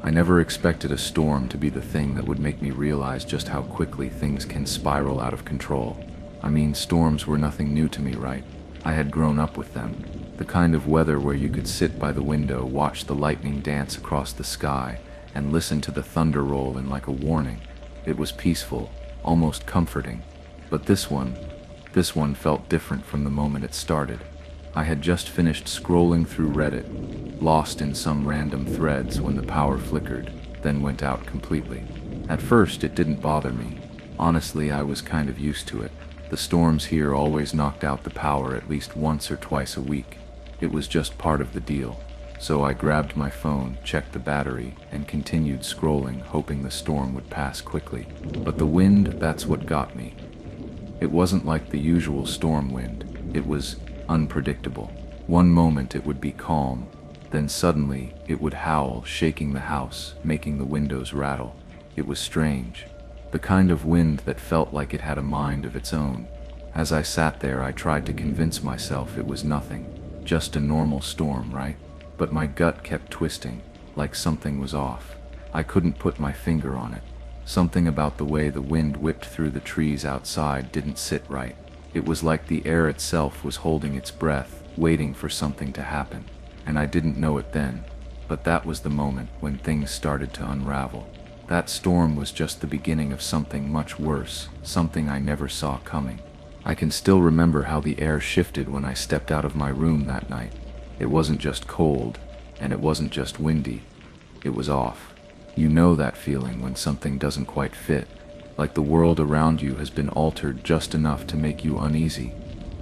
I never expected a storm to be the thing that would make me realize just how quickly things can spiral out of control. I mean, storms were nothing new to me, right? I had grown up with them. The kind of weather where you could sit by the window, watch the lightning dance across the sky, and listen to the thunder roll in like a warning. It was peaceful, almost comforting. But this one felt different from the moment it started. I had just finished scrolling through Reddit, lost in some random threads when the power flickered, then went out completely. At first, it didn't bother me. Honestly, I was kind of used to it. The storms here always knocked out the power at least once or twice a week. It was just part of the deal. So I grabbed my phone, checked the battery, and continued scrolling, hoping the storm would pass quickly. But the wind, that's what got me. It wasn't like the usual storm wind. It was unpredictable. One moment it would be calm, then suddenly it would howl, shaking the house, making the windows rattle. It was strange. The kind of wind that felt like it had a mind of its own. As I sat there, I tried to convince myself it was nothing, just a normal storm, right? But my gut kept twisting, like something was off. I couldn't put my finger on it. Something about the way the wind whipped through the trees outside didn't sit right. It was like the air itself was holding its breath, waiting for something to happen. And I didn't know it then, but that was the moment when things started to unravel. That storm was just the beginning of something much worse, something I never saw coming. I can still remember how the air shifted when I stepped out of my room that night. It wasn't just cold, and it wasn't just windy. It was off. You know that feeling when something doesn't quite fit, like the world around you has been altered just enough to make you uneasy,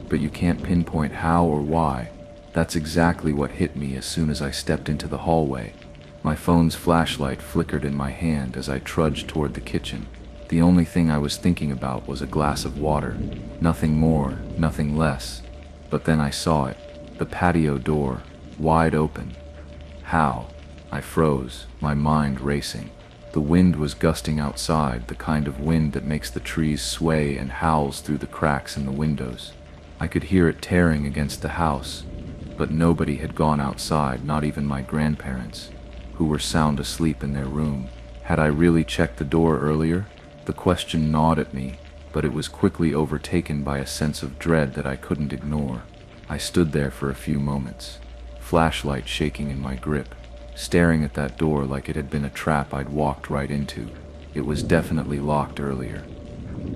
but you can't pinpoint how or why. That's exactly what hit me as soon as I stepped into the hallway. My phone's flashlight flickered in my hand as I trudged toward the kitchen. The only thing I was thinking about was a glass of water. Nothing more, nothing less. But then I saw it. The patio door, wide open. How? I froze, my mind racing. The wind was gusting outside, the kind of wind that makes the trees sway and howls through the cracks in the windows. I could hear it tearing against the house, but nobody had gone outside, not even my grandparents, who were sound asleep in their room. Had I really checked the door earlier? The question gnawed at me, but it was quickly overtaken by a sense of dread that I couldn't ignore. I stood there for a few moments, flashlight shaking in my grip, staring at that door like it had been a trap I'd walked right into. It was definitely locked earlier.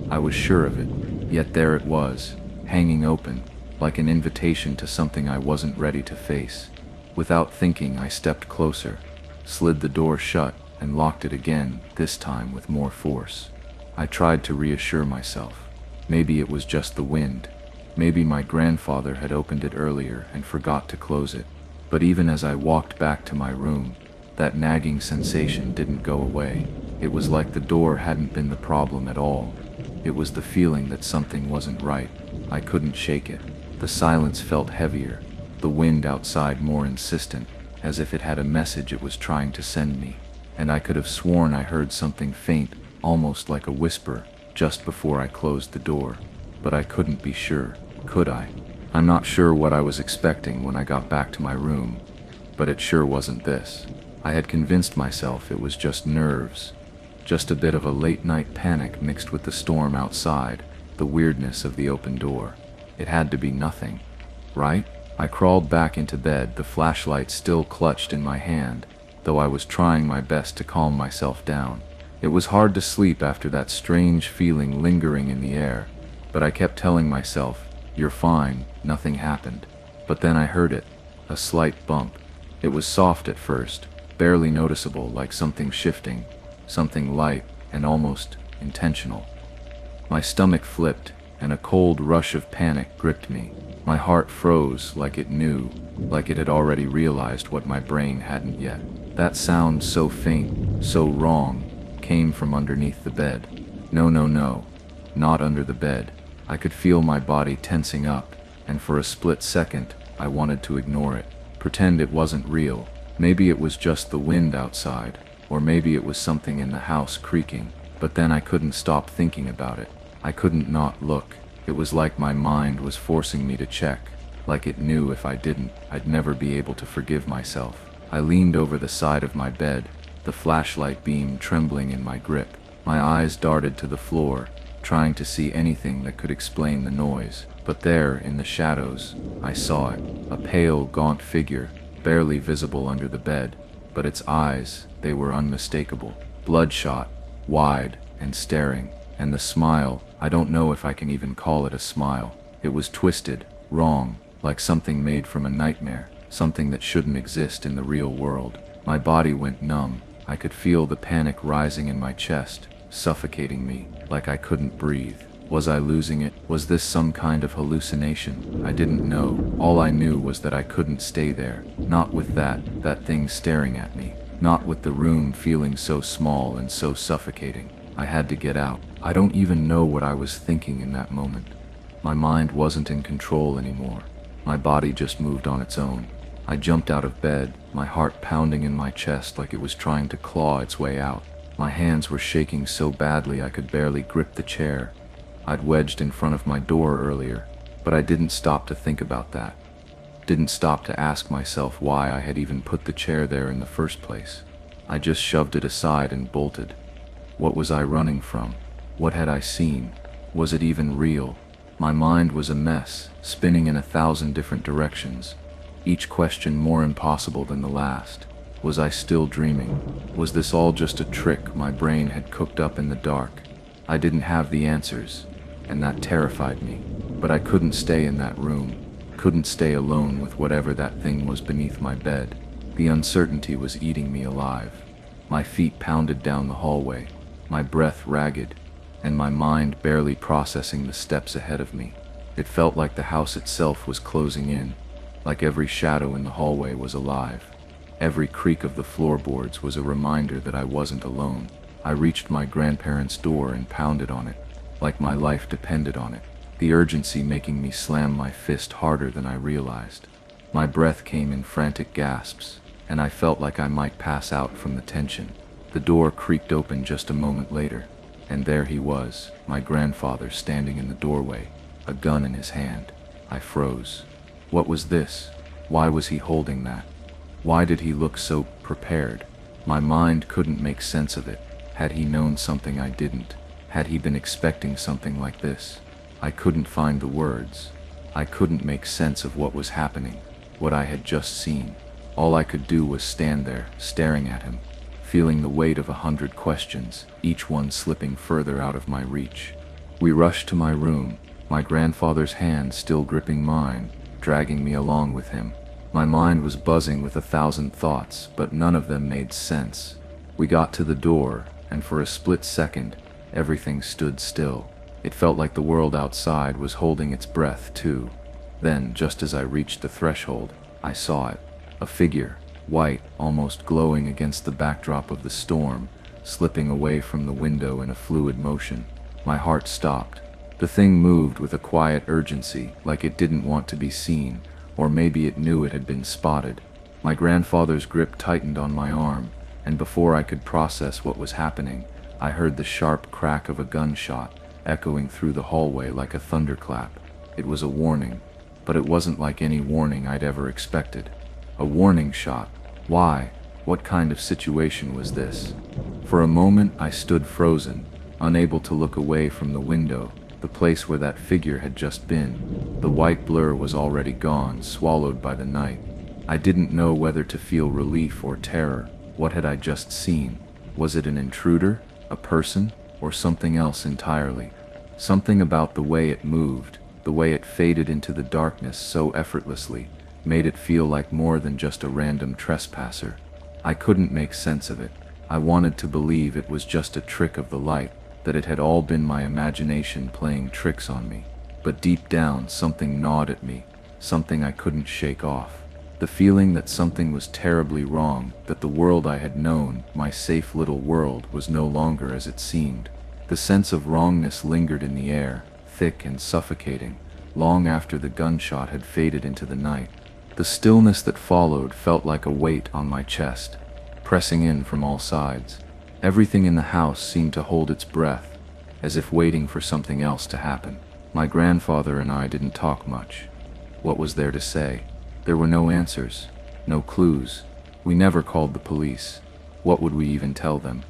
I was sure of it, yet there it was, hanging open, like an invitation to something I wasn't ready to face. Without thinking, I stepped closer, slid the door shut, and locked it again, this time with more force. I tried to reassure myself. Maybe it was just the wind. Maybe my grandfather had opened it earlier and forgot to close it. But even as I walked back to my room, that nagging sensation didn't go away. It was like the door hadn't been the problem at all. It was the feeling that something wasn't right. I couldn't shake it. The silence felt heavier, the wind outside more insistent, as if it had a message it was trying to send me. And I could have sworn I heard something faint, almost like a whisper, just before I closed the door. But I couldn't be sure, could I? I'm not sure what I was expecting when I got back to my room, but it sure wasn't this. I had convinced myself it was just nerves, just a bit of a late-night panic mixed with the storm outside, the weirdness of the open door. It had to be nothing, right? I crawled back into bed, the flashlight still clutched in my hand, though I was trying my best to calm myself down. It was hard to sleep after that strange feeling lingering in the air, but I kept telling myself, "You're fine, nothing happened." But then I heard it, a slight bump. It was soft at first, barely noticeable, like something shifting, something light and almost intentional. My stomach flipped, and a cold rush of panic gripped me. My heart froze like it knew, like it had already realized what my brain hadn't yet. That sound, so faint, so wrong, came from underneath the bed. No, not under the bed. I could feel my body tensing up, and for a split second, I wanted to ignore it, pretend it wasn't real. Maybe it was just the wind outside, or maybe it was something in the house creaking, but then I couldn't stop thinking about it. I couldn't not look. It was like my mind was forcing me to check, like it knew if I didn't, I'd never be able to forgive myself. I leaned over the side of my bed, the flashlight beam trembling in my grip. My eyes darted to the floor, trying to see anything that could explain the noise. But there, in the shadows, I saw it, a pale, gaunt figure, barely visible under the bed. But its eyes, they were unmistakable, bloodshot, wide, and staring. And the smile, I don't know if I can even call it a smile. It was twisted, wrong, like something made from a nightmare, something that shouldn't exist in the real world. My body went numb. I could feel the panic rising in my chest, suffocating me, like I couldn't breathe. Was I losing it? Was this some kind of hallucination? I didn't know. All I knew was that I couldn't stay there. Not with that thing staring at me. Not with the room feeling so small and so suffocating. I had to get out. I don't even know what I was thinking in that moment. My mind wasn't in control anymore. My body just moved on its own. I jumped out of bed, my heart pounding in my chest like it was trying to claw its way out. My hands were shaking so badly I could barely grip the chair. I'd wedged in front of my door earlier, but I didn't stop to think about that. Didn't stop to ask myself why I had even put the chair there in the first place. I just shoved it aside and bolted. What was I running from? What had I seen? Was it even real? My mind was a mess, spinning in 1,000 different directions, each question more impossible than the last. Was I still dreaming? Was this all just a trick my brain had cooked up in the dark? I didn't have the answers, and that terrified me. But I couldn't stay in that room, couldn't stay alone with whatever that thing was beneath my bed. The uncertainty was eating me alive. My feet pounded down the hallway, my breath ragged, and my mind barely processing the steps ahead of me. It felt like the house itself was closing in, like every shadow in the hallway was alive. Every creak of the floorboards was a reminder that I wasn't alone. I reached my grandparents' door and pounded on it, like my life depended on it, the urgency making me slam my fist harder than I realized. My breath came in frantic gasps, and I felt like I might pass out from the tension. The door creaked open just a moment later, and there he was, my grandfather standing in the doorway, a gun in his hand. I froze. What was this? Why was he holding that? Why did he look so prepared? My mind couldn't make sense of it. Had he known something I didn't? Had he been expecting something like this? I couldn't find the words. I couldn't make sense of what was happening, what I had just seen. All I could do was stand there, staring at him, feeling the weight of 100 questions, each one slipping further out of my reach. We rushed to my room, my grandfather's hand still gripping mine, dragging me along with him. My mind was buzzing with 1,000 thoughts, but none of them made sense. We got to the door, and for a split second, everything stood still. It felt like the world outside was holding its breath too. Then, just as I reached the threshold, I saw it. A figure, white, almost glowing against the backdrop of the storm, slipping away from the window in a fluid motion. My heart stopped. The thing moved with a quiet urgency, like it didn't want to be seen, or maybe it knew it had been spotted. My grandfather's grip tightened on my arm, and before I could process what was happening, I heard the sharp crack of a gunshot, echoing through the hallway like a thunderclap. It was a warning, but it wasn't like any warning I'd ever expected. A warning shot. Why? What kind of situation was this? For a moment I stood frozen, unable to look away from the window, the place where that figure had just been. The white blur was already gone, swallowed by the night. I didn't know whether to feel relief or terror. What had I just seen? Was it an intruder, a person, or something else entirely? Something about the way it moved, the way it faded into the darkness so effortlessly, made it feel like more than just a random trespasser. I couldn't make sense of it. I wanted to believe it was just a trick of the light, that it had all been my imagination playing tricks on me. But deep down, something gnawed at me, something I couldn't shake off. The feeling that something was terribly wrong, that the world I had known, my safe little world, was no longer as it seemed. The sense of wrongness lingered in the air, thick and suffocating, long after the gunshot had faded into the night. The stillness that followed felt like a weight on my chest, pressing in from all sides. Everything in the house seemed to hold its breath, as if waiting for something else to happen. My grandfather and I didn't talk much. What was there to say? There were no answers, no clues. We never called the police. What would we even tell them?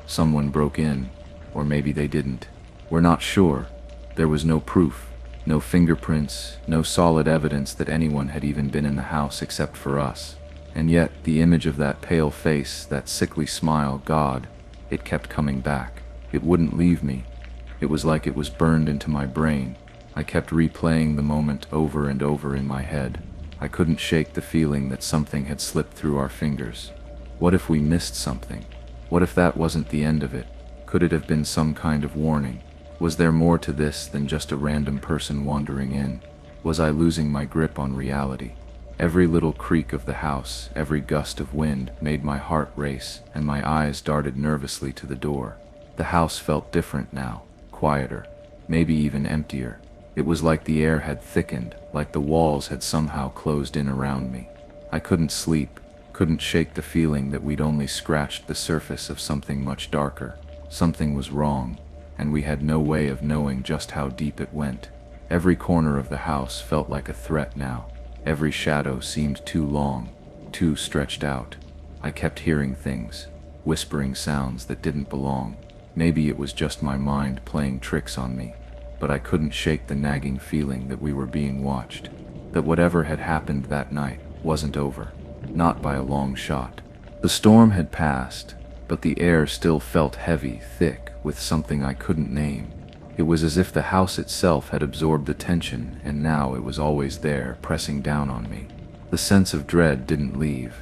Someone broke in, or maybe they didn't. We're not sure. There was no proof, no fingerprints, no solid evidence that anyone had even been in the house except for us. And yet, the image of that pale face, that sickly smile, God, it kept coming back. It wouldn't leave me. It was like it was burned into my brain. I kept replaying the moment over and over in my head. I couldn't shake the feeling that something had slipped through our fingers. What if we missed something? What if that wasn't the end of it? Could it have been some kind of warning? Was there more to this than just a random person wandering in? Was I losing my grip on reality? Every little creak of the house, every gust of wind made my heart race, and my eyes darted nervously to the door. The house felt different now, quieter, maybe even emptier. It was like the air had thickened, like the walls had somehow closed in around me. I couldn't sleep, couldn't shake the feeling that we'd only scratched the surface of something much darker. Something was wrong, and we had no way of knowing just how deep it went. Every corner of the house felt like a threat now. Every shadow seemed too long, too stretched out. I kept hearing things, whispering sounds that didn't belong. Maybe it was just my mind playing tricks on me, but I couldn't shake the nagging feeling that we were being watched, that whatever had happened that night wasn't over, not by a long shot. The storm had passed, but the air still felt heavy, thick, with something I couldn't name. It was as if the house itself had absorbed the tension, and now it was always there, pressing down on me. The sense of dread didn't leave.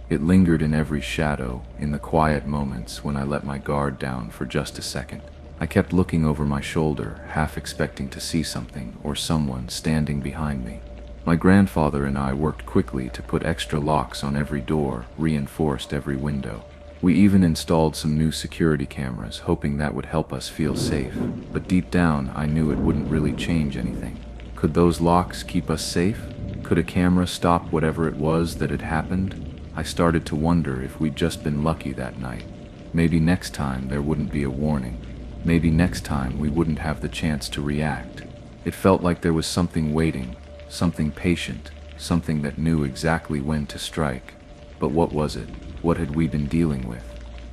It lingered in every shadow, in the quiet moments when I let my guard down for just a second. I kept looking over my shoulder, half expecting to see something or someone standing behind me. My grandfather and I worked quickly to put extra locks on every door, reinforced every window. We even installed some new security cameras, hoping that would help us feel safe. But deep down, I knew it wouldn't really change anything. Could those locks keep us safe? Could a camera stop whatever it was that had happened? I started to wonder if we'd just been lucky that night. Maybe next time there wouldn't be a warning. Maybe next time we wouldn't have the chance to react. It felt like there was something waiting, something patient, something that knew exactly when to strike. But what was it? What had we been dealing with?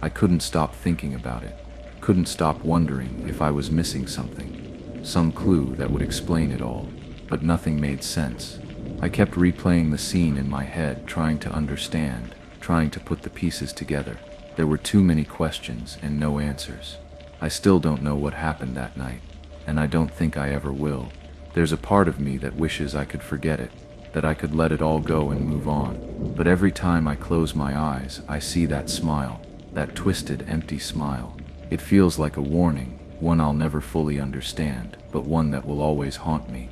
I couldn't stop thinking about it. Couldn't stop wondering if I was missing something. Some clue that would explain it all. But nothing made sense. I kept replaying the scene in my head, trying to understand, trying to put the pieces together. There were too many questions and no answers. I still don't know what happened that night, and I don't think I ever will. There's a part of me that wishes I could forget it, that I could let it all go and move on. But every time I close my eyes, I see that smile, that twisted, empty smile. It feels like a warning, one I'll never fully understand, but one that will always haunt me.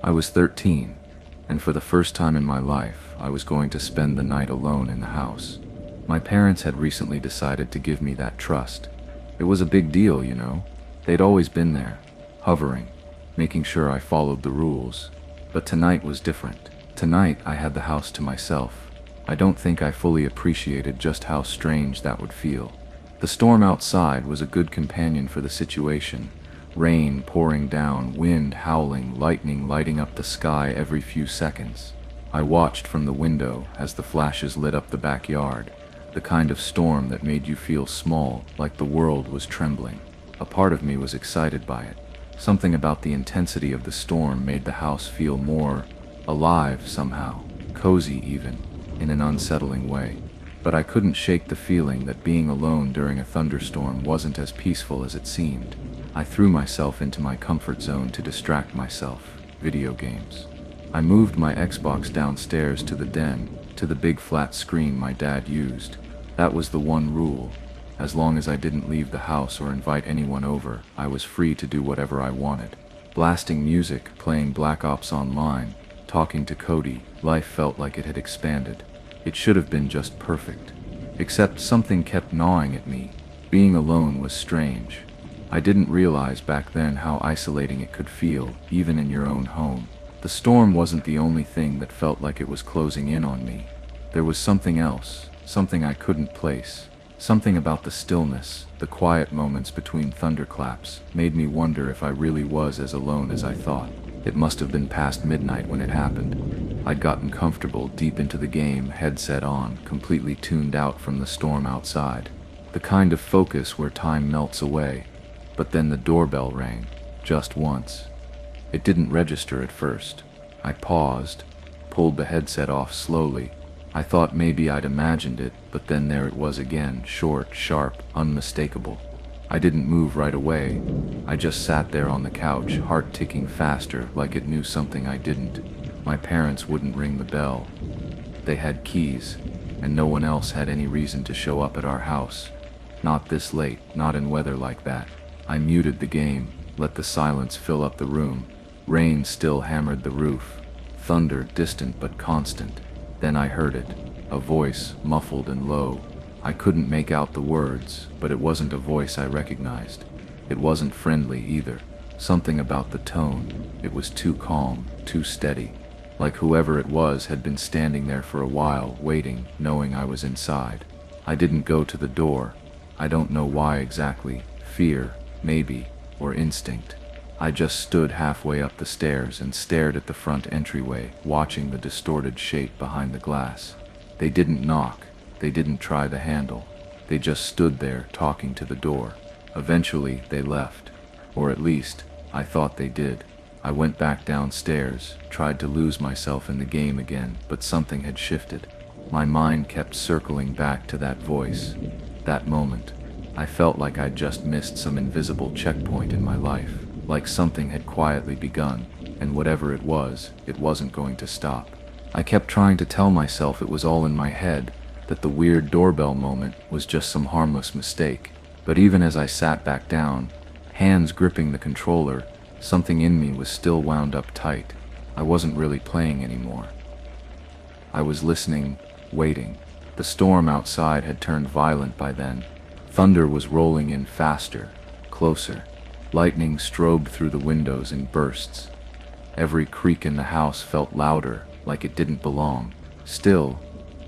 I was 13, and for the first time in my life, I was going to spend the night alone in the house. My parents had recently decided to give me that trust. It was a big deal, you know. They'd always been there, hovering, making sure I followed the rules. But tonight was different. Tonight I had the house to myself. I don't think I fully appreciated just how strange that would feel. The storm outside was a good companion for the situation. Rain pouring down, wind howling, lightning lighting up the sky every few seconds. I watched from the window as the flashes lit up the backyard, the kind of storm that made you feel small, like the world was trembling. A part of me was excited by it. Something about the intensity of the storm made the house feel more alive somehow, cozy even, in an unsettling way. But I couldn't shake the feeling that being alone during a thunderstorm wasn't as peaceful as it seemed. I threw myself into my comfort zone to distract myself, video games. I moved my Xbox downstairs to the den, to the big flat screen my dad used. That was the one rule. As long as I didn't leave the house or invite anyone over, I was free to do whatever I wanted. Blasting music, playing Black Ops Online, talking to Cody, life felt like it had expanded. It should have been just perfect. Except something kept gnawing at me. Being alone was strange. I didn't realize back then how isolating it could feel, even in your own home. The storm wasn't the only thing that felt like it was closing in on me. There was something else, something I couldn't place. Something about the stillness, the quiet moments between thunderclaps, made me wonder if I really was as alone as I thought. It must have been past midnight when it happened. I'd gotten comfortable deep into the game, headset on, completely tuned out from the storm outside. The kind of focus where time melts away. But then the doorbell rang, just once. It didn't register at first. I paused, pulled the headset off slowly. I thought maybe I'd imagined it, but then there it was again, short, sharp, unmistakable. I didn't move right away. I just sat there on the couch, heart ticking faster, like it knew something I didn't. My parents wouldn't ring the bell. They had keys, and no one else had any reason to show up at our house. Not this late, not in weather like that. I muted the game, let the silence fill up the room. Rain still hammered the roof. Thunder, distant but constant. Then I heard it, a voice, muffled and low. I couldn't make out the words, but it wasn't a voice I recognized. It wasn't friendly either. Something about the tone. It was too calm, too steady. Like whoever it was had been standing there for a while, waiting, knowing I was inside. I didn't go to the door. I don't know why exactly. Fear, maybe, or instinct. I just stood halfway up the stairs and stared at the front entryway, watching the distorted shape behind the glass. They didn't knock. They didn't try the handle. They just stood there, talking to the door. Eventually, they left. Or at least, I thought they did. I went back downstairs, tried to lose myself in the game again, but something had shifted. My mind kept circling back to that voice, that moment. I felt like I'd just missed some invisible checkpoint in my life, like something had quietly begun, and whatever it wasn't going to stop. I kept trying to tell myself it was all in my head, that the weird doorbell moment was just some harmless mistake. But even as I sat back down, hands gripping the controller, something in me was still wound up tight. I wasn't really playing anymore. I was listening, waiting. The storm outside had turned violent by then. Thunder was rolling in faster, closer. Lightning strobed through the windows in bursts. Every creak in the house felt louder, like it didn't belong. Still,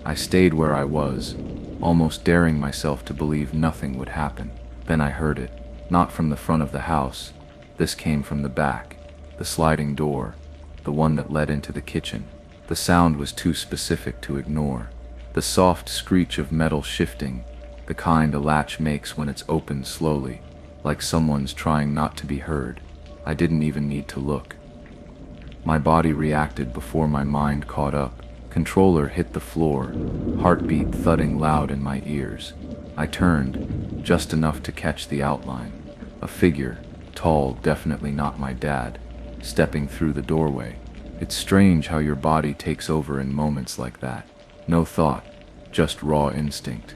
I stayed where I was, almost daring myself to believe nothing would happen. Then I heard it, not from the front of the house. This came from the back, the sliding door, the one that led into the kitchen. The sound was too specific to ignore. The soft screech of metal shifting, the kind a latch makes when it's opened slowly, like someone's trying not to be heard. I didn't even need to look. My body reacted before my mind caught up. Controller hit the floor, heartbeat thudding loud in my ears. I turned, just enough to catch the outline. A figure, tall, definitely not my dad, stepping through the doorway. It's strange how your body takes over in moments like that. No thought, just raw instinct.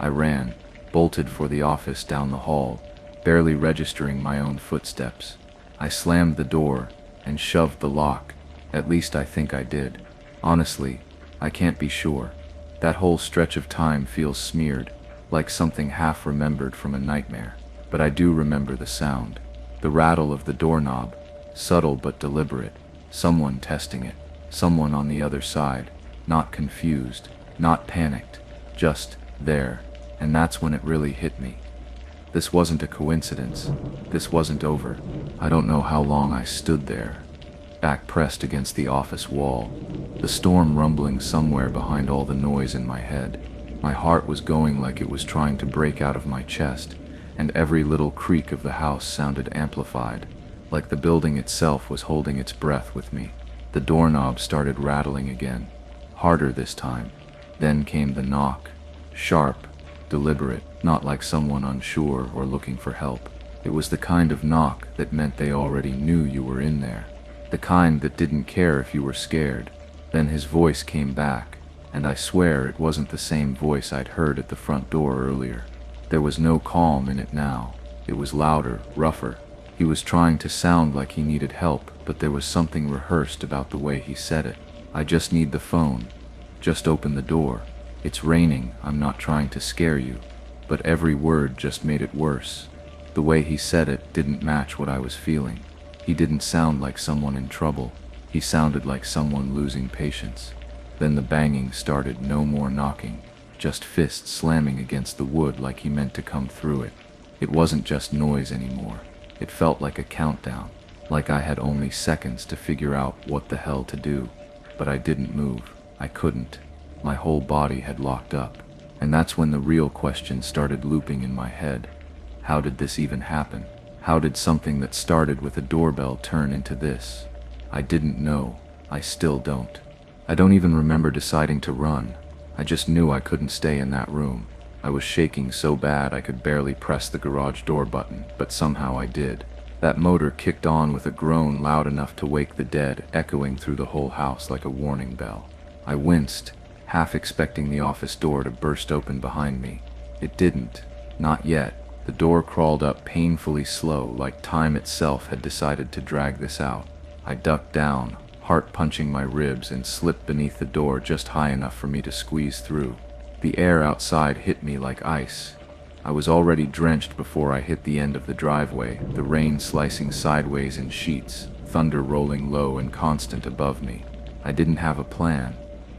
I ran, bolted for the office down the hall, barely registering my own footsteps. I slammed the door and shoved the lock. At least I think I did. Honestly, I can't be sure. That whole stretch of time feels smeared, like something half remembered from a nightmare. But I do remember the sound. The rattle of the doorknob, subtle but deliberate. Someone testing it. Someone on the other side. Not confused, not panicked, just there. And that's when it really hit me. This wasn't a coincidence. This wasn't over. I don't know how long I stood there, back pressed against the office wall, the storm rumbling somewhere behind all the noise in my head. My heart was going like it was trying to break out of my chest, and every little creak of the house sounded amplified, like the building itself was holding its breath with me. The doorknob started rattling again, harder this time. Then came the knock, sharp, deliberate, not like someone unsure or looking for help. It was the kind of knock that meant they already knew you were in there. The kind that didn't care if you were scared. Then his voice came back, and I swear it wasn't the same voice I'd heard at the front door earlier. There was no calm in it now. It was louder, rougher. He was trying to sound like he needed help, but there was something rehearsed about the way he said it. I just need the phone. Just open the door. It's raining, I'm not trying to scare you. But every word just made it worse. The way he said it didn't match what I was feeling. He didn't sound like someone in trouble. He sounded like someone losing patience. Then the banging started, no more knocking, just fists slamming against the wood like he meant to come through it. It wasn't just noise anymore. It felt like a countdown, like I had only seconds to figure out what the hell to do. but I didn't move. I couldn't. My whole body had locked up. And that's when the real question started looping in my head. How did this even happen? How did something that started with a doorbell turn into this? I didn't know. I still don't. I don't even remember deciding to run. I just knew I couldn't stay in that room. I was shaking so bad I could barely press the garage door button, but somehow I did. That motor kicked on with a groan loud enough to wake the dead, echoing through the whole house like a warning bell. I winced, half expecting the office door to burst open behind me. It didn't. Not yet. The door crawled up painfully slow, like time itself had decided to drag this out. I ducked down, heart punching my ribs, and slipped beneath the door just high enough for me to squeeze through. The air outside hit me like ice. I was already drenched before I hit the end of the driveway, the rain slicing sideways in sheets, thunder rolling low and constant above me. I didn't have a plan.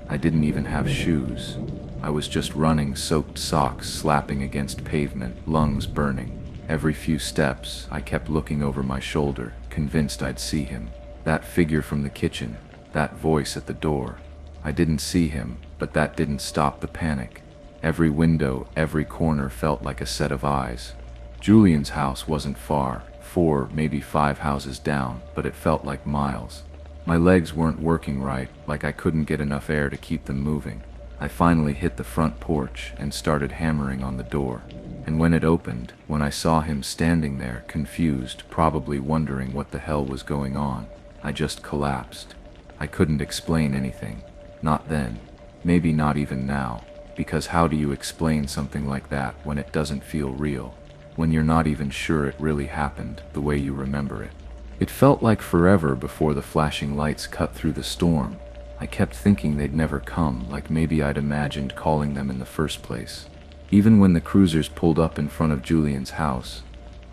I didn't even have shoes. I was just running, soaked socks slapping against pavement, lungs burning. Every few steps, I kept looking over my shoulder, convinced I'd see him. That figure from the kitchen, that voice at the door. I didn't see him, but that didn't stop the panic. Every window, every corner felt like a set of eyes. Julian's house wasn't far, 4, maybe 5 houses down, but it felt like miles. My legs weren't working right, like I couldn't get enough air to keep them moving. I finally hit the front porch and started hammering on the door. And when it opened, when I saw him standing there, confused, probably wondering what the hell was going on, I just collapsed. I couldn't explain anything. Not then. Maybe not even now. Because how do you explain something like that when it doesn't feel real? When you're not even sure it really happened the way you remember it? It felt like forever before the flashing lights cut through the storm. I kept thinking they'd never come, like maybe I'd imagined calling them in the first place. Even when the cruisers pulled up in front of Julian's house,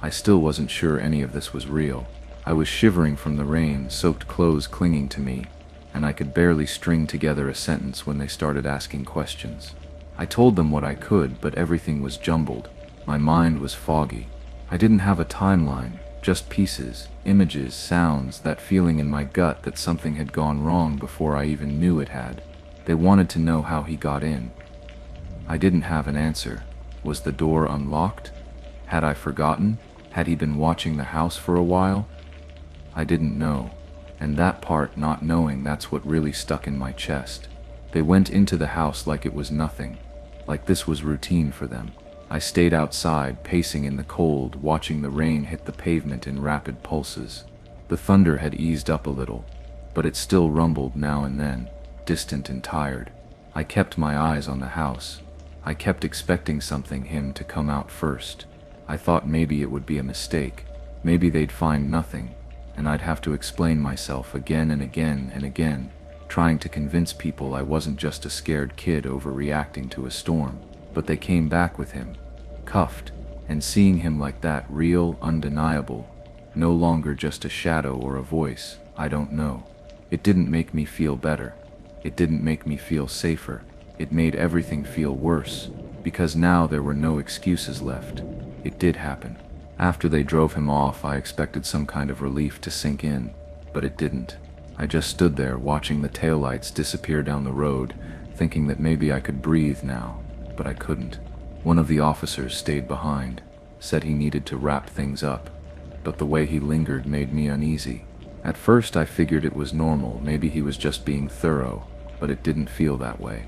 I still wasn't sure any of this was real. I was shivering from the rain, soaked clothes clinging to me, and I could barely string together a sentence when they started asking questions. I told them what I could, but everything was jumbled. My mind was foggy. I didn't have a timeline, just pieces, images, sounds, that feeling in my gut that something had gone wrong before I even knew it had. They wanted to know how he got in. I didn't have an answer. Was the door unlocked? Had I forgotten? Had he been watching the house for a while? I didn't know. And that part, not knowing, that's what really stuck in my chest. They went into the house like it was nothing. Like this was routine for them. I stayed outside, pacing in the cold, watching the rain hit the pavement in rapid pulses. The thunder had eased up a little, but it still rumbled now and then, distant and tired. I kept my eyes on the house. I kept expecting him to come out first. I thought maybe it would be a mistake. Maybe they'd find nothing, and I'd have to explain myself again and again and again, trying to convince people I wasn't just a scared kid overreacting to a storm. But they came back with him, cuffed, and seeing him like that, real, undeniable, no longer just a shadow or a voice, I don't know. It didn't make me feel better. It didn't make me feel safer. It made everything feel worse, because now there were no excuses left. It did happen. After they drove him off, I expected some kind of relief to sink in, but it didn't. I just stood there watching the taillights disappear down the road, thinking that maybe I could breathe now, but I couldn't. One of the officers stayed behind, said he needed to wrap things up, but the way he lingered made me uneasy. At first I figured it was normal, maybe he was just being thorough, but it didn't feel that way.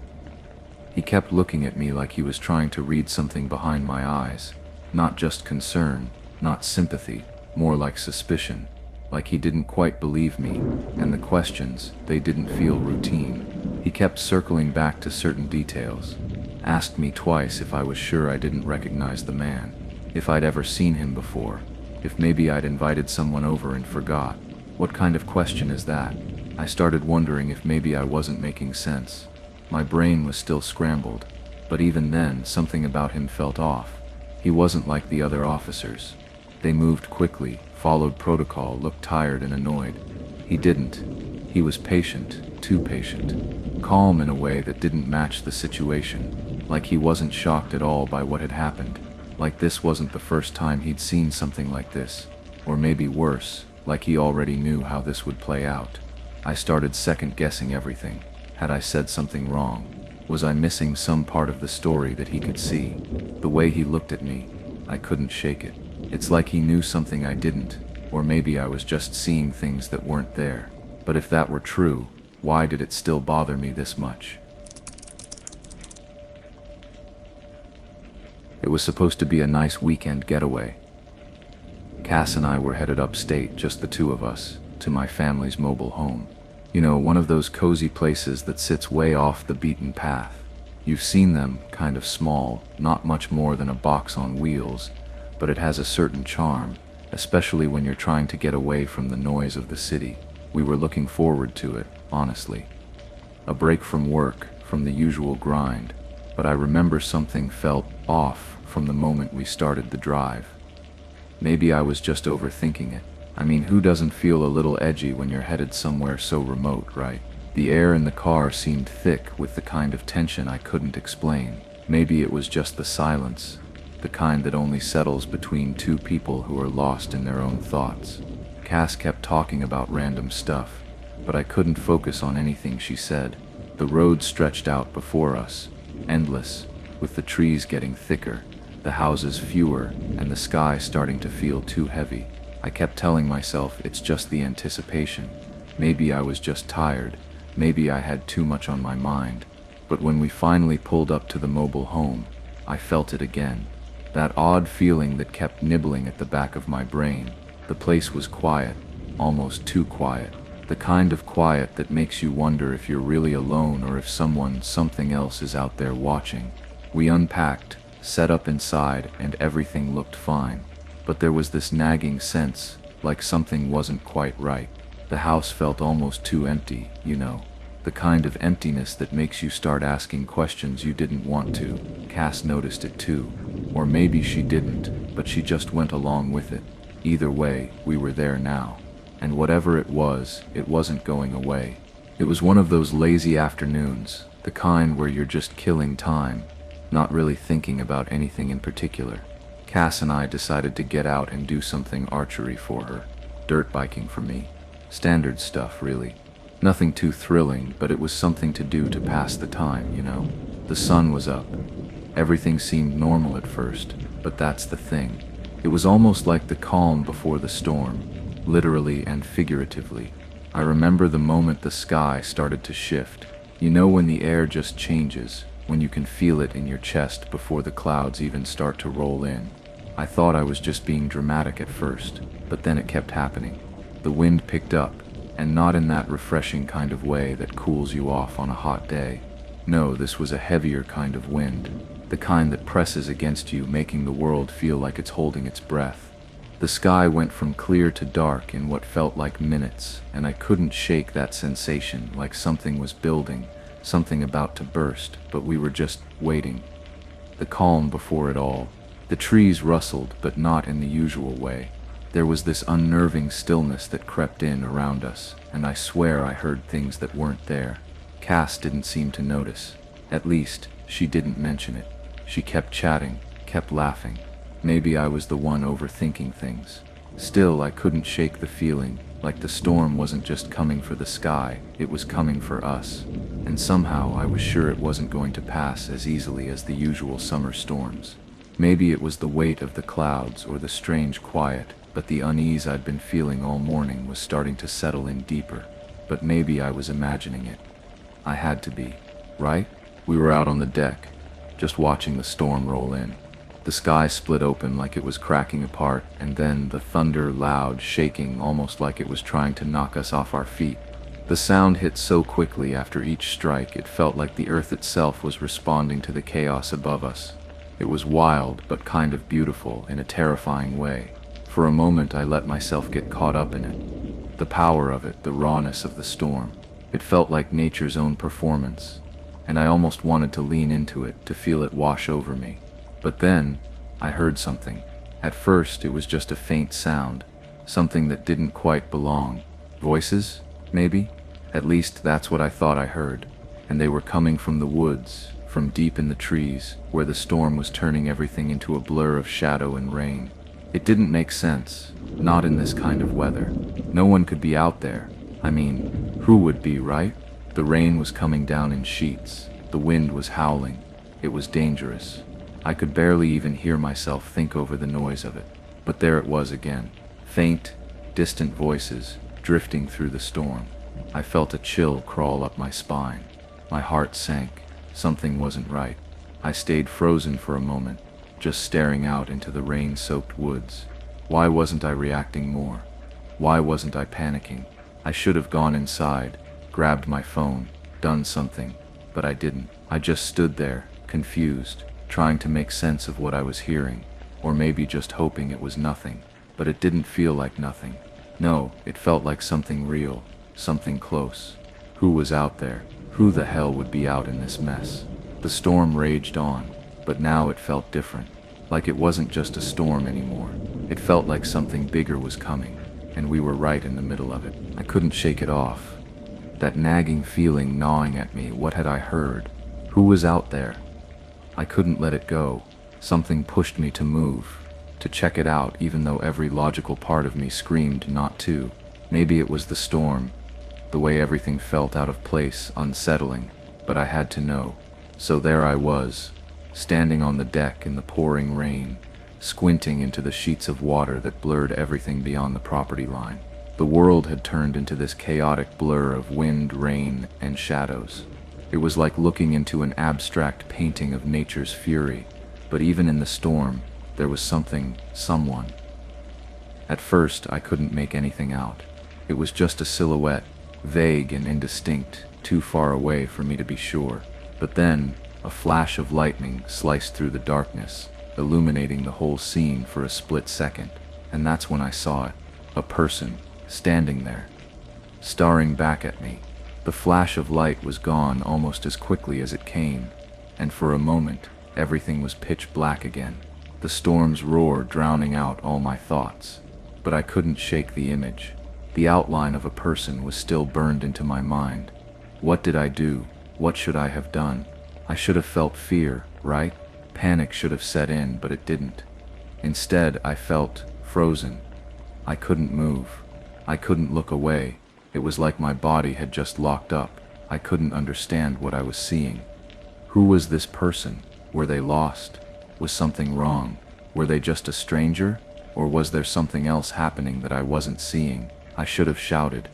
He kept looking at me like he was trying to read something behind my eyes, not just concern, not sympathy, more like suspicion. Like he didn't quite believe me, and the questions, they didn't feel routine. He kept circling back to certain details. Asked me twice if I was sure I didn't recognize the man, if I'd ever seen him before, if maybe I'd invited someone over and forgot. What kind of question is that? I started wondering if maybe I wasn't making sense. My brain was still scrambled, but even then, something about him felt off. He wasn't like the other officers. They moved quickly, followed protocol, looked tired and annoyed. He didn't. He was patient, too patient. Calm in a way that didn't match the situation. Like he wasn't shocked at all by what had happened. Like this wasn't the first time he'd seen something like this. Or maybe worse, like he already knew how this would play out. I started second-guessing everything. Had I said something wrong? Was I missing some part of the story that he could see? The way he looked at me, I couldn't shake it. It's like he knew something I didn't, or maybe I was just seeing things that weren't there. But if that were true, why did it still bother me this much? It was supposed to be a nice weekend getaway. Cass and I were headed upstate, just the two of us, to my family's mobile home. You know, one of those cozy places that sits way off the beaten path. You've seen them, kind of small, not much more than a box on wheels, but it has a certain charm, especially when you're trying to get away from the noise of the city. We were looking forward to it, honestly. A break from work, from the usual grind, but I remember something felt off from the moment we started the drive. Maybe I was just overthinking it. I mean, who doesn't feel a little edgy when you're headed somewhere so remote, right? The air in the car seemed thick with the kind of tension I couldn't explain. Maybe it was just the silence, the kind that only settles between two people who are lost in their own thoughts. Cass kept talking about random stuff, but I couldn't focus on anything she said. The road stretched out before us, endless, with the trees getting thicker, the houses fewer, and the sky starting to feel too heavy. I kept telling myself it's just the anticipation. Maybe I was just tired. Maybe I had too much on my mind. But when we finally pulled up to the mobile home, I felt it again. That odd feeling that kept nibbling at the back of my brain. The place was quiet, almost too quiet. The kind of quiet that makes you wonder if you're really alone or if something else is out there watching. We unpacked, set up inside, and everything looked fine. But there was this nagging sense, like something wasn't quite right. The house felt almost too empty, you know. The kind of emptiness that makes you start asking questions you didn't want to. Cass noticed it too. Or maybe she didn't, but she just went along with it. Either way, we were there now. And whatever it wasn't going away. It was one of those lazy afternoons, the kind where you're just killing time, not really thinking about anything in particular. Cass and I decided to get out and do something archery for her. Dirt biking for me. Standard stuff, really. Nothing too thrilling, but it was something to do to pass the time, you know. The sun was up. Everything seemed normal at first, but that's the thing. It was almost like the calm before the storm, literally and figuratively. I remember the moment the sky started to shift. You know, when the air just changes, when you can feel it in your chest before the clouds even start to roll in. I thought I was just being dramatic at first, but then it kept happening. The wind picked up, and not in that refreshing kind of way that cools you off on a hot day. No, this was a heavier kind of wind, the kind that presses against you, making the world feel like it's holding its breath. The sky went from clear to dark in what felt like minutes, and I couldn't shake that sensation, like something was building, something about to burst, but we were just waiting. The calm before it all. The trees rustled, but not in the usual way. There was this unnerving stillness that crept in around us, and I swear I heard things that weren't there. Cass didn't seem to notice. At least, she didn't mention it. She kept chatting, kept laughing. Maybe I was the one overthinking things. Still, I couldn't shake the feeling, like the storm wasn't just coming for the sky, it was coming for us. And somehow I was sure it wasn't going to pass as easily as the usual summer storms. Maybe it was the weight of the clouds or the strange quiet, but the unease I'd been feeling all morning was starting to settle in deeper. But maybe I was imagining it. I had to be, right? We were out on the deck, just watching the storm roll in. The sky split open like it was cracking apart, and then the thunder loud, shaking, almost like it was trying to knock us off our feet. The sound hit so quickly after each strike it felt like the earth itself was responding to the chaos above us. It was wild, but kind of beautiful in a terrifying way. For a moment I let myself get caught up in it. The power of it, the rawness of the storm. It felt like nature's own performance, and I almost wanted to lean into it, to feel it wash over me. But then, I heard something. At first, it was just a faint sound, something that didn't quite belong. Voices, maybe? At least that's what I thought I heard. And they were coming from the woods, from deep in the trees, where the storm was turning everything into a blur of shadow and rain. It didn't make sense, not in this kind of weather. No one could be out there, I mean, who would be, right? The rain was coming down in sheets. The wind was howling. It was dangerous. I could barely even hear myself think over the noise of it. But there it was again. Faint, distant voices, drifting through the storm. I felt a chill crawl up my spine. My heart sank. Something wasn't right. I stayed frozen for a moment, just staring out into the rain-soaked woods. Why wasn't I reacting more? Why wasn't I panicking? I should have gone inside, grabbed my phone, done something, but I didn't. I just stood there, confused, trying to make sense of what I was hearing, or maybe just hoping it was nothing. But it didn't feel like nothing. No, it felt like something real, something close. Who was out there? Who the hell would be out in this mess? The storm raged on, but now it felt different. Like it wasn't just a storm anymore. It felt like something bigger was coming, and we were right in the middle of it. I couldn't shake it off. That nagging feeling gnawing at me. What had I heard? Who was out there? I couldn't let it go. Something pushed me to move, to check it out, even though every logical part of me screamed not to. Maybe it was the storm, the way everything felt out of place, unsettling, but I had to know. So there I was, standing on the deck in the pouring rain, squinting into the sheets of water that blurred everything beyond the property line. The world had turned into this chaotic blur of wind, rain, and shadows. It was like looking into an abstract painting of nature's fury, but even in the storm, there was something, someone. At first, I couldn't make anything out. It was just a silhouette, vague and indistinct, too far away for me to be sure. But then, a flash of lightning sliced through the darkness, illuminating the whole scene for a split second. And that's when I saw it. A person, standing there, staring back at me. The flash of light was gone almost as quickly as it came, and for a moment, everything was pitch black again. The storm's roar drowning out all my thoughts. But I couldn't shake the image. The outline of a person was still burned into my mind. What did I do? What should I have done? I should have felt fear, right? Panic should have set in, but it didn't. Instead, I felt frozen. I couldn't move. I couldn't look away. It was like my body had just locked up. I couldn't understand what I was seeing. Who was this person? Were they lost? Was something wrong? Were they just a stranger? Or was there something else happening that I wasn't seeing? I should have shouted.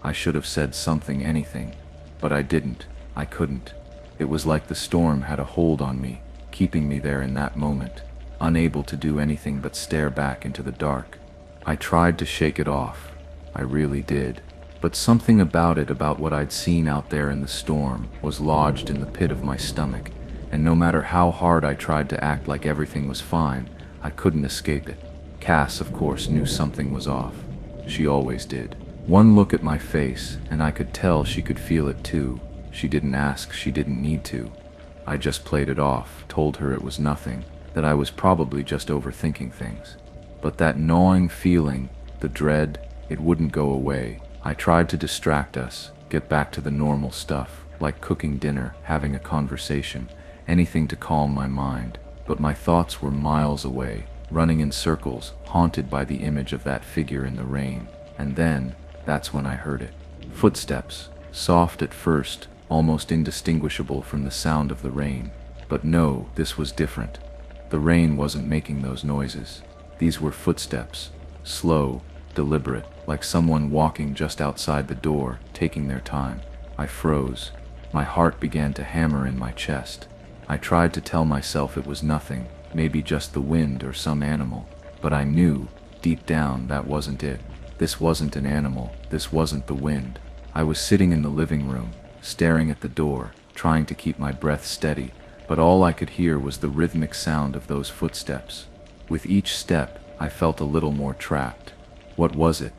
I should have said something, anything. But I didn't. I couldn't. It was like the storm had a hold on me, keeping me there in that moment, unable to do anything but stare back into the dark. I tried to shake it off. I really did. But something about it, about what I'd seen out there in the storm, was lodged in the pit of my stomach, and no matter how hard I tried to act like everything was fine, I couldn't escape it. Cass, of course, knew something was off. She always did. One look at my face, and I could tell she could feel it too. She didn't ask, she didn't need to. I just played it off, told her it was nothing, that I was probably just overthinking things. But that gnawing feeling, the dread, it wouldn't go away. I tried to distract us, get back to the normal stuff, like cooking dinner, having a conversation, anything to calm my mind. But my thoughts were miles away, running in circles, haunted by the image of that figure in the rain. And then, that's when I heard it. Footsteps, soft at first, almost indistinguishable from the sound of the rain. But no, this was different. The rain wasn't making those noises. These were footsteps, slow, deliberate, like someone walking just outside the door, taking their time. I froze. My heart began to hammer in my chest. I tried to tell myself it was nothing, maybe just the wind or some animal. But I knew, deep down, that wasn't it. This wasn't an animal, this wasn't the wind. I was sitting in the living room, staring at the door, trying to keep my breath steady, but all I could hear was the rhythmic sound of those footsteps. With each step, I felt a little more trapped. What was it?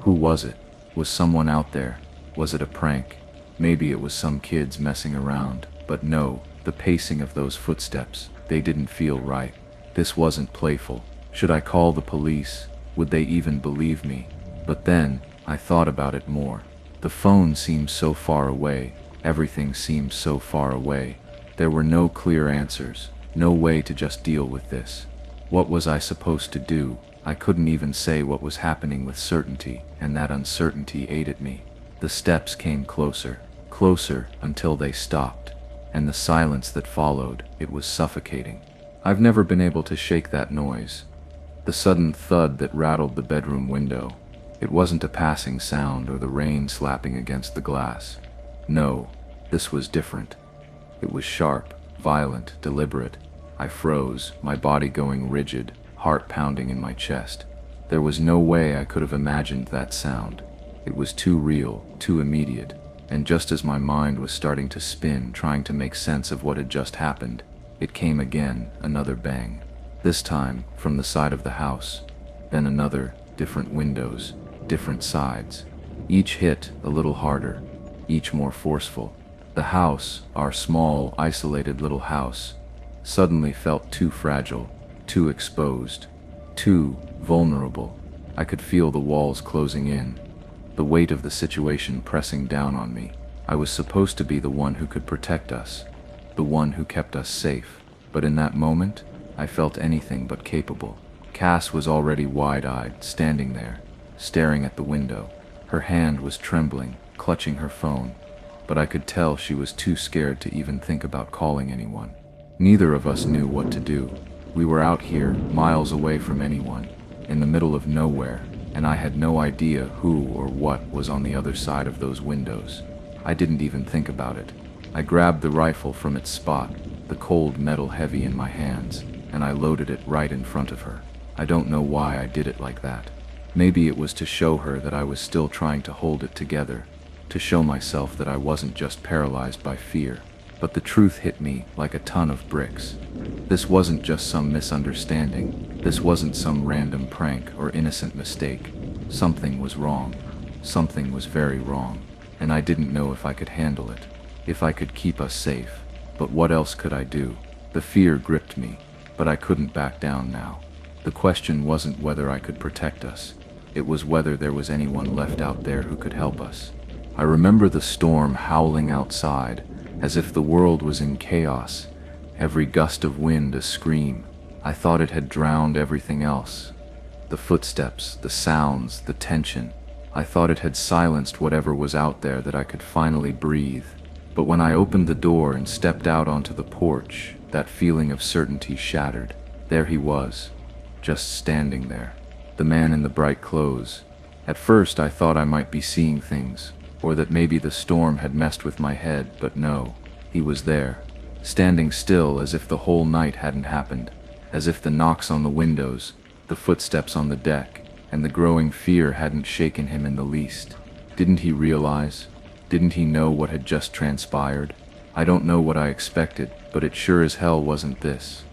Who was it? Was someone out there? Was it a prank? Maybe it was some kids messing around. But no, the pacing of those footsteps, they didn't feel right. This wasn't playful. Should I call the police? Would they even believe me? But then, I thought about it more. The phone seemed so far away. Everything seemed so far away. There were no clear answers, no way to just deal with this. What was I supposed to do? I couldn't even say what was happening with certainty, and that uncertainty ate at me. The steps came closer, closer until they stopped, and the silence that followed, it was suffocating. I've never been able to shake that noise. The sudden thud that rattled the bedroom window. It wasn't a passing sound or the rain slapping against the glass. No, this was different. It was sharp, violent, deliberate. I froze, my body going rigid, heart pounding in my chest. There was no way I could have imagined that sound. It was too real, too immediate, and just as my mind was starting to spin, trying to make sense of what had just happened, it came again, another bang. This time, from the side of the house. Then another, different windows, different sides. Each hit a little harder, each more forceful. The house, our small, isolated little house, suddenly felt too fragile, too exposed, too vulnerable. I could feel the walls closing in, the weight of the situation pressing down on me. I was supposed to be the one who could protect us, the one who kept us safe. But in that moment, I felt anything but capable. Cass was already wide-eyed, standing there, staring at the window. Her hand was trembling, clutching her phone, but I could tell she was too scared to even think about calling anyone. Neither of us knew what to do. We were out here, miles away from anyone, in the middle of nowhere, and I had no idea who or what was on the other side of those windows. I didn't even think about it. I grabbed the rifle from its spot, the cold metal heavy in my hands, and I loaded it right in front of her. I don't know why I did it like that. Maybe it was to show her that I was still trying to hold it together, to show myself that I wasn't just paralyzed by fear. But the truth hit me like a ton of bricks. This wasn't just some misunderstanding. This wasn't some random prank or innocent mistake. Something was wrong. Something was very wrong. And I didn't know if I could handle it, if I could keep us safe. But what else could I do? The fear gripped me, but I couldn't back down now. The question wasn't whether I could protect us. It was whether there was anyone left out there who could help us. I remember the storm howling outside, as if the world was in chaos, every gust of wind a scream. I thought it had drowned everything else. The footsteps, the sounds, the tension. I thought it had silenced whatever was out there that I could finally breathe. But when I opened the door and stepped out onto the porch, that feeling of certainty shattered. There he was, just standing there. The man in the bright clothes. At first I thought I might be seeing things, or that maybe the storm had messed with my head, but no, he was there, standing still as if the whole night hadn't happened, as if the knocks on the windows, the footsteps on the deck, and the growing fear hadn't shaken him in the least. Didn't he realize? Didn't he know what had just transpired? I don't know what I expected, but it sure as hell wasn't this.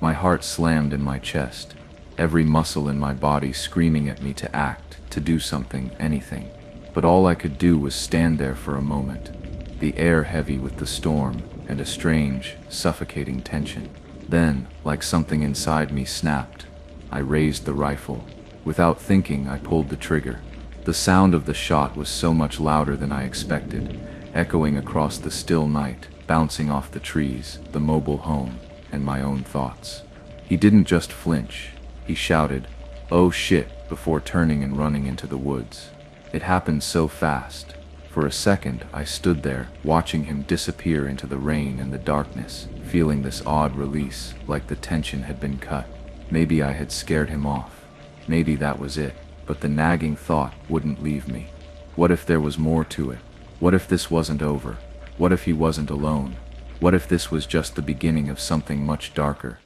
My heart slammed in my chest, every muscle in my body screaming at me to act, to do something, anything. But all I could do was stand there for a moment, the air heavy with the storm and a strange, suffocating tension. Then, like something inside me snapped, I raised the rifle. Without thinking, I pulled the trigger. The sound of the shot was so much louder than I expected, echoing across the still night, bouncing off the trees, the mobile home, and my own thoughts. He didn't just flinch. He shouted, "Oh shit," before turning and running into the woods. It happened so fast. For a second, I stood there, watching him disappear into the rain and the darkness, feeling this odd release, like the tension had been cut. Maybe I had scared him off. Maybe that was it. But the nagging thought wouldn't leave me. What if there was more to it? What if this wasn't over? What if he wasn't alone? What if this was just the beginning of something much darker?